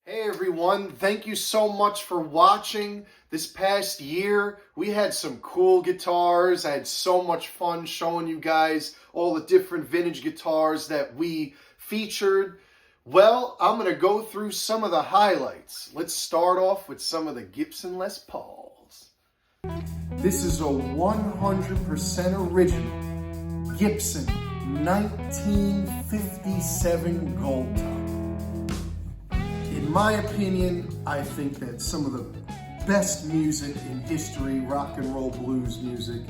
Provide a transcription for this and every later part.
Hey everyone, thank you so much for watching. This past year, we had some cool guitars. I had so much fun showing you guys all the different vintage guitars that we featured. Well, I'm going to go through some of the highlights. Let's start off with some of the Gibson Les Pauls. This is a 100% original Gibson 1957 Gold Top. In my opinion, I think that some of the best music in history, rock and roll blues music,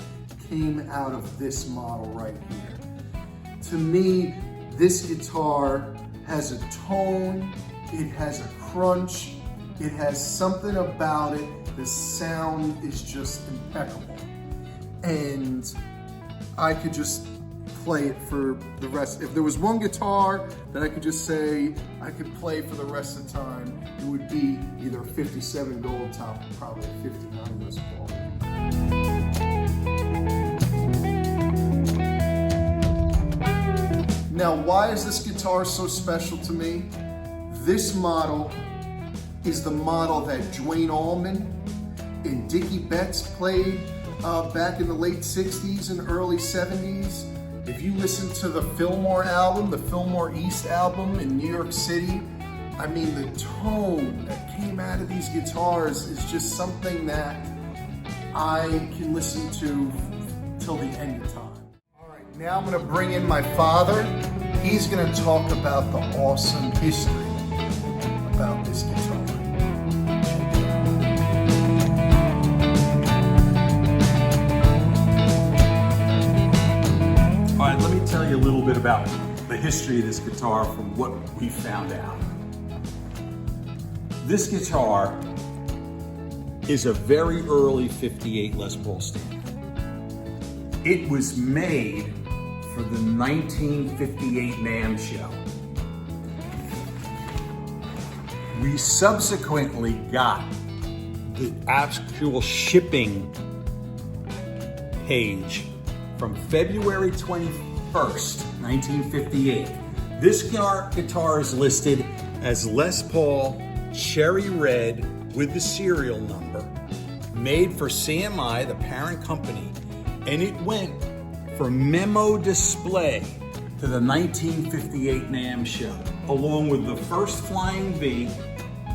came out of this model right here. To me, this guitar has a tone, it has a crunch, it has something about it. The sound is just impeccable. And I could just play it for the rest. If there was one guitar that I could just say I could play for the rest of the time, it would be either a 57 Gold Top or probably a 59 Les Paul. Now, why is this guitar so special to me? This model is the model that Duane Allman and Dickie Betts played back in the late 60s and early 70s. If you listen to the Fillmore album, the Fillmore East album in New York City, I mean, the tone that came out of these guitars is just something that I can listen to till the end of time. All right, now I'm gonna bring in my father. He's gonna talk about the awesome history about this guitar. All right, let me tell you a little bit about the history of this guitar from what we found out. This guitar is a very early 58 Les Paul standard. It was made for the 1958 NAMM show. We subsequently got the actual shipping page from February 21st, 1958. This guitar is listed as Les Paul Cherry Red with the serial number, made for CMI, the parent company, and it went for memo display to the 1958 NAMM show, along with the first Flying V,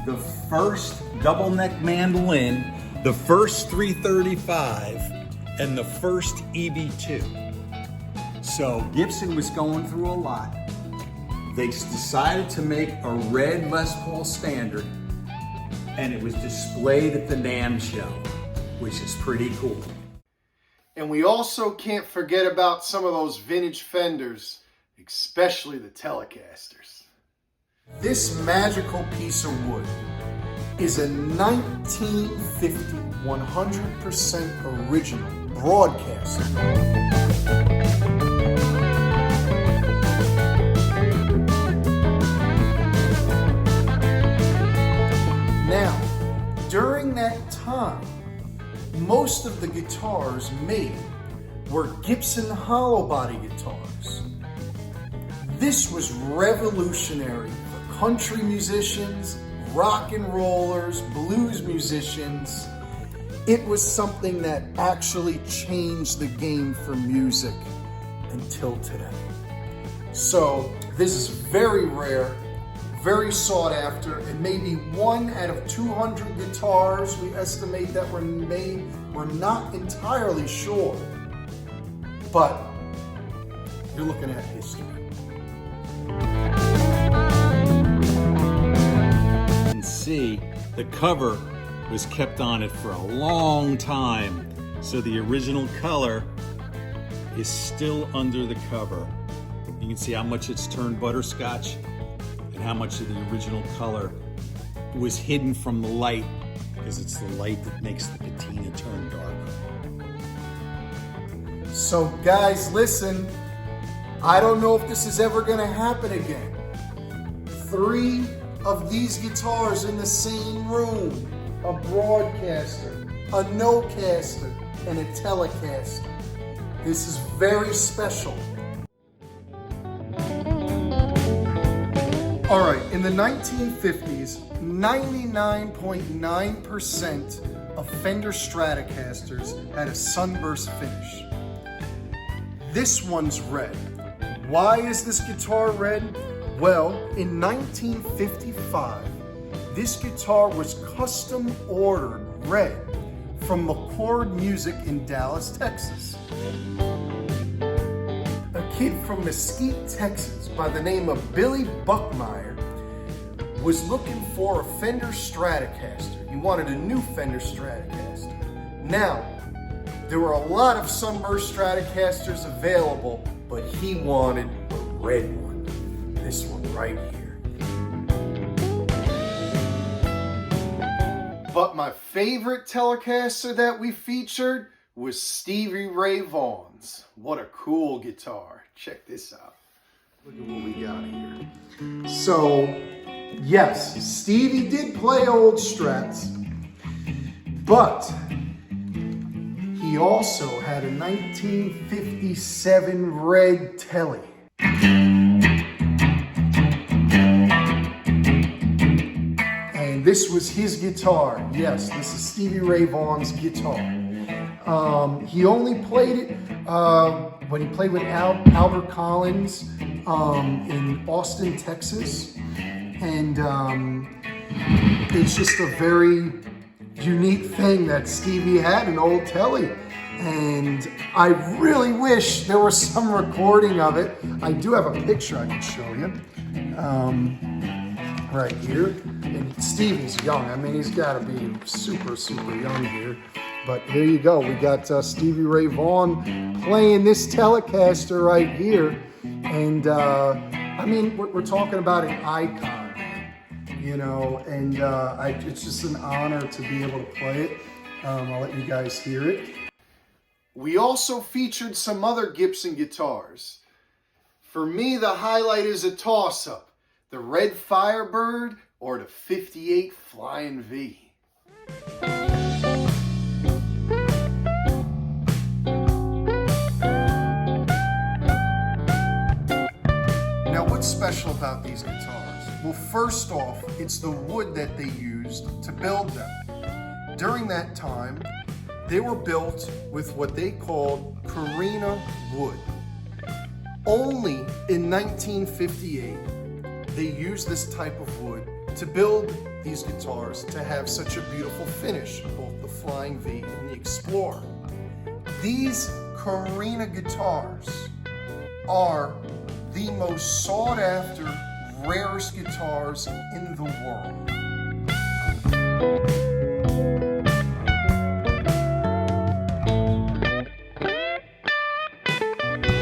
the first double neck mandolin, the first 335, and the first EB2. So Gibson was going through a lot. They decided to make a red Les Paul standard, and it was displayed at the NAMM show, which is pretty cool. And we also can't forget about some of those vintage Fenders, especially the Telecasters. This magical piece of wood is a 1950 100% original Broadcaster. Now, during that time, most of the guitars made were Gibson hollow body guitars. This was revolutionary for country musicians, rock and rollers, blues musicians. It was something that actually changed the game for music until today. So this is very rare, very sought after, and maybe 1 out of 200 guitars we estimate that were made. We're not entirely sure, but you're looking at history. You can see the cover was kept on it for a long time, so the original color is still under the cover. You can see how much it's turned butterscotch and how much of the original color was hidden from the light, because it's the light that makes the patina turn darker. So guys, listen, I don't know if this is ever gonna happen again. 3 of these guitars in the same room. A Broadcaster, a No-Caster, and a Telecaster. This is very special. All right, in the 1950s, 99.9% of Fender Stratocasters had a sunburst finish. This one's red. Why is this guitar red? Well, in 1955, this guitar was custom ordered red from McCord Music in Dallas, Texas. A kid from Mesquite, Texas, by the name of Billy Buckmeyer, was looking for a Fender Stratocaster. He wanted a new Fender Stratocaster. Now, there were a lot of sunburst Stratocasters available, but he wanted a red one. This one right here. But my favorite Telecaster that we featured was Stevie Ray Vaughan's. What a cool guitar. Check this out. Look at what we got here. So, yes, Stevie did play old Strats, but he also had a 1957 red Tele. And this was his guitar. Yes, this is Stevie Ray Vaughan's guitar. He only played it when he played with Albert Collins in Austin, Texas. And it's just a very unique thing that Stevie had an old Tele. And I really wish there was some recording of it. I do have a picture I can show you right here. And Stevie's young. I mean, he's got to be super, super young here. But here you go. We got Stevie Ray Vaughan playing this Telecaster right here. And I mean, we're talking about an icon, you know, and it's just an honor to be able to play it. I'll let you guys hear it. We also featured some other Gibson guitars. For me, the highlight is a toss-up. The red Firebird or the 58 Flying V. Now, what's special about these guitars? Well, first off, it's the wood that they used to build them. During that time, they were built with what they called Karina wood. Only in 1958, they used this type of wood to build these guitars to have such a beautiful finish, both the Flying V and the Explorer. These Karina guitars are the most sought after, rarest guitars in the world.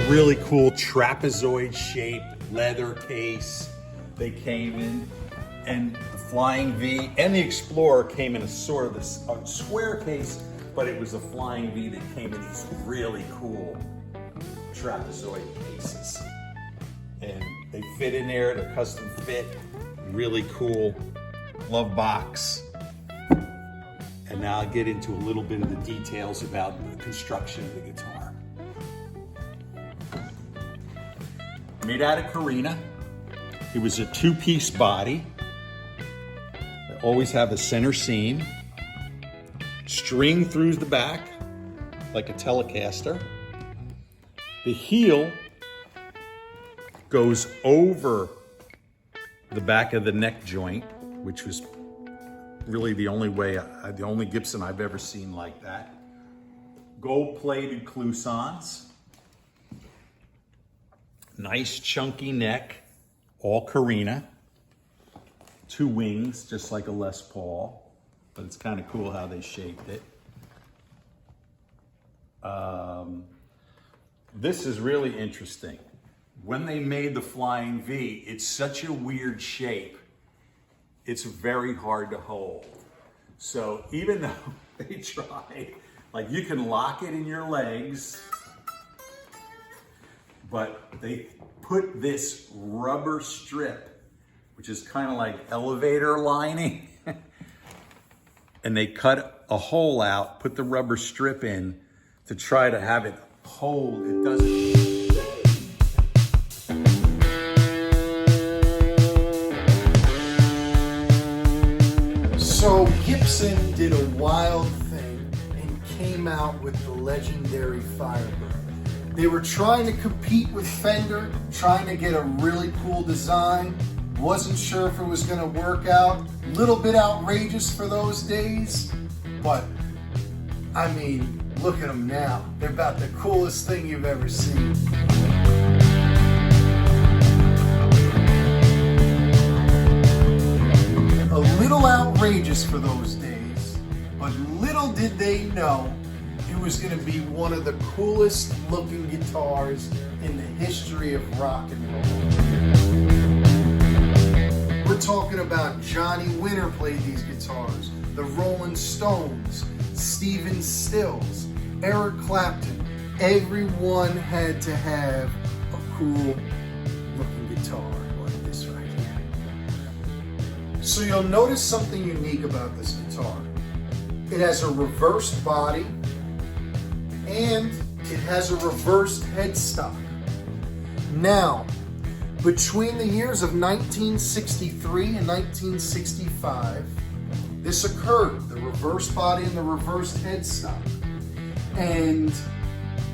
Really cool trapezoid shaped leather case they came in, and the Flying V and the Explorer came in a sort of a square case, but it was a Flying V that came in these really cool trapezoid cases. And they fit in there, they're custom fit, really cool glove box. And now I'll get into a little bit of the details about the construction of the guitar. Made out of Karina. It was a two-piece body. They always have a center seam. String through the back, like a Telecaster. The heel goes over the back of the neck joint, which was really the only Gibson I've ever seen like that. Gold-plated cloisons. Nice chunky neck, all Karina. Two wings, just like a Les Paul, but it's kind of cool how they shaped it. This is really interesting. When they made the Flying V, it's such a weird shape. It's very hard to hold. So even though they try, like you can lock it in your legs, but they put this rubber strip, which is kind of like elevator lining, and they cut a hole out, put the rubber strip in to try to have it hold. It doesn't. So Gibson did a wild thing and came out with the legendary Firebird. They were trying to compete with Fender, trying to get a really cool design. Wasn't sure if it was going to work out. Little bit outrageous for those days, but I mean, look at them now. They're about the coolest thing you've ever seen. A little outrageous for those days, but little did they know it was going to be one of the coolest looking guitars in the history of rock and roll. We're talking about Johnny Winter played these guitars, the Rolling Stones, Stephen Stills, Eric Clapton. Everyone had to have a cool looking guitar like this right here. So you'll notice something unique about this guitar. It has a reversed body and it has a reversed headstock. Now, between the years of 1963 and 1965, this occurred, the reversed body and the reversed headstock. And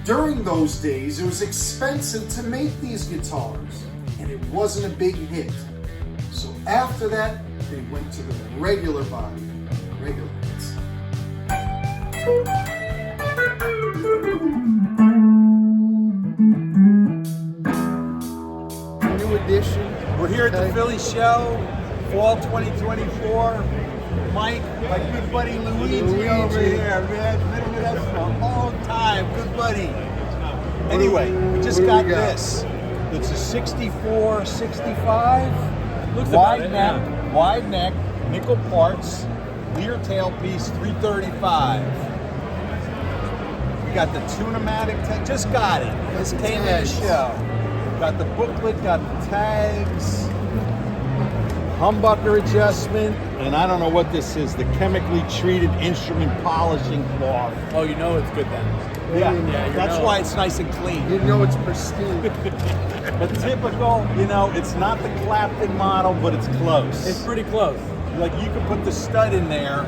during those days, it was expensive to make these guitars, and it wasn't a big hit. So after that, they went to the regular body, regular headstock. New edition. We're here at the Philly show, fall 2024. Mike, my good buddy Luigi over here, man. Been with us for a long time, good buddy. Anyway, we just got this. It's a 64, 65. Looks wide about it, neck, yeah. wide neck, nickel parts, Lear tailpiece, 335. We got the Tune-O-Matic, just got it. This came in the show. Got the booklet, got the tags, humbucker adjustment, and I don't know what this is, the chemically treated instrument polishing cloth. Oh, you know it's good then. Yeah, that's why it's nice and clean. You know it's pristine. But typical, you know, it's not the Clapton model, but it's close. It's pretty close. Like you could put the stud in there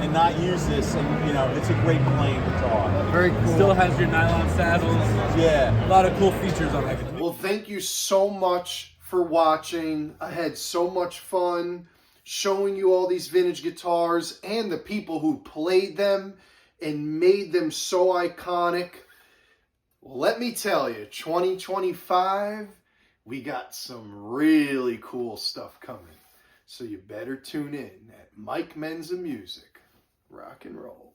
and not use this, and you know, it's a great playing guitar. Very cool. Still has your nylon saddles. Yeah. A lot of cool features on that guitar. Well, thank you so much for watching. I had so much fun showing you all these vintage guitars and the people who played them and made them so iconic. Well, let me tell you, 2025, we got some really cool stuff coming. So you better tune in at Mike Menza Music. Rock and roll.